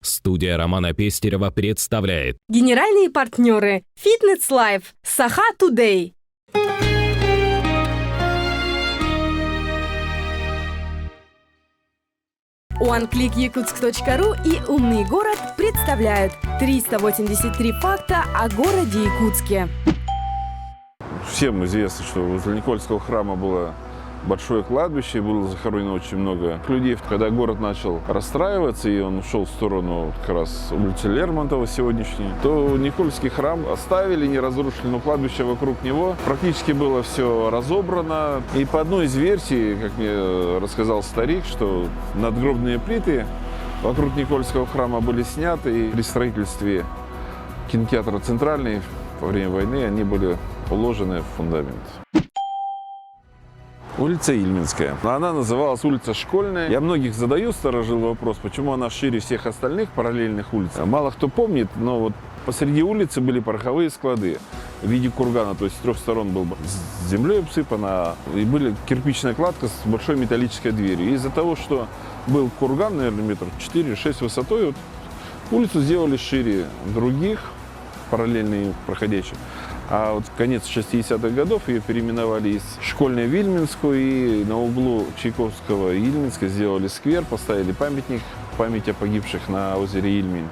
Студия Романа Пестерева представляет Генеральные партнеры Fitness Life, Саха Today. OneClickYakutsk.ru и «Умный город» представляют 383 факта о городе Якутске. Всем известно, что возле Никольского храма было большое кладбище, и было захоронено очень много людей. Когда город начал расстраиваться, и он ушел в сторону как раз улицы Лермонтова сегодняшней, то Никольский храм оставили, не разрушили, но кладбище вокруг него практически было все разобрано. И по одной из версий, как мне рассказал старик, что надгробные плиты вокруг Никольского храма были сняты, и при строительстве кинотеатра «Центральный» во время войны они были уложены в фундамент. Улица Ильминская. Она называлась улица Школьная. Я многих задаю, сторожил вопрос, почему она шире всех остальных параллельных улиц. Мало кто помнит, но вот посреди улицы были пороховые склады в виде кургана, то есть с трех сторон был с землей обсыпана, и были кирпичная кладка с большой металлической дверью. И из-за того, что был курган, наверное, метров 4-6 высотой, вот, улицу сделали шире других, параллельные проходящих. А вот в конец 60-х годов ее переименовали из Школьной в Ильминскую, и на углу Чайковского и Ильминска сделали сквер, поставили памятник в память о погибших на озере Ильмень.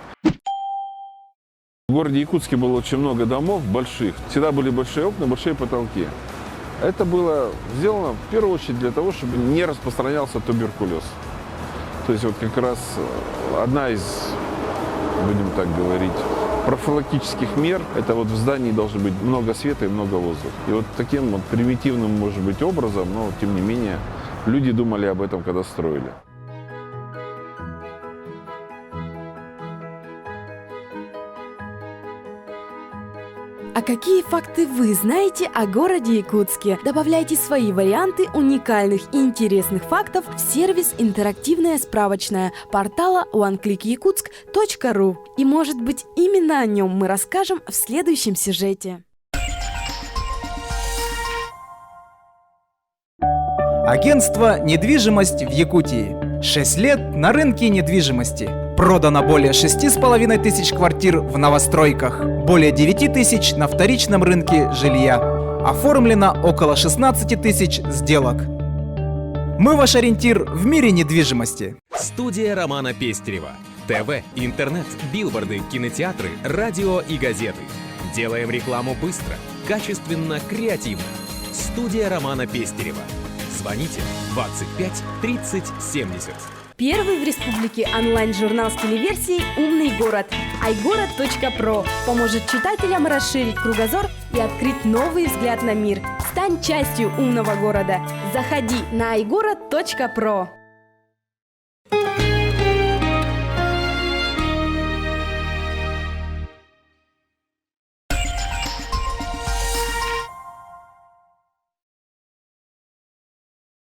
В городе Якутске было очень много домов больших, всегда были большие окна, большие потолки. Это было сделано в первую очередь для того, чтобы не распространялся туберкулез. То есть вот как раз одна из, будем так говорить, профилактических мер – это вот в здании должно быть много света и много воздуха. И вот таким вот примитивным, может быть, образом, но тем не менее, люди думали об этом, когда строили. А какие факты вы знаете о городе Якутске? Добавляйте свои варианты уникальных и интересных фактов в сервис «Интерактивная справочная» портала OneClickYakutsk.ru. И, может быть, именно о нем мы расскажем в следующем сюжете. Агентство «Недвижимость» в Якутии. 6 лет на рынке недвижимости. Продано более 6500 квартир в новостройках, более 9000 на вторичном рынке жилья. Оформлено около 16 тысяч сделок. Мы ваш ориентир в мире недвижимости. Студия Романа Пестерева. ТВ, интернет, билборды, кинотеатры, радио и газеты. Делаем рекламу быстро, качественно, креативно. Студия Романа Пестерева. Звоните 25 30 70. Первый в республике онлайн-журнал с телеверсией «Умный город» iGorod.pro поможет читателям расширить кругозор и открыть новый взгляд на мир. Стань частью умного города. Заходи на iGorod.pro.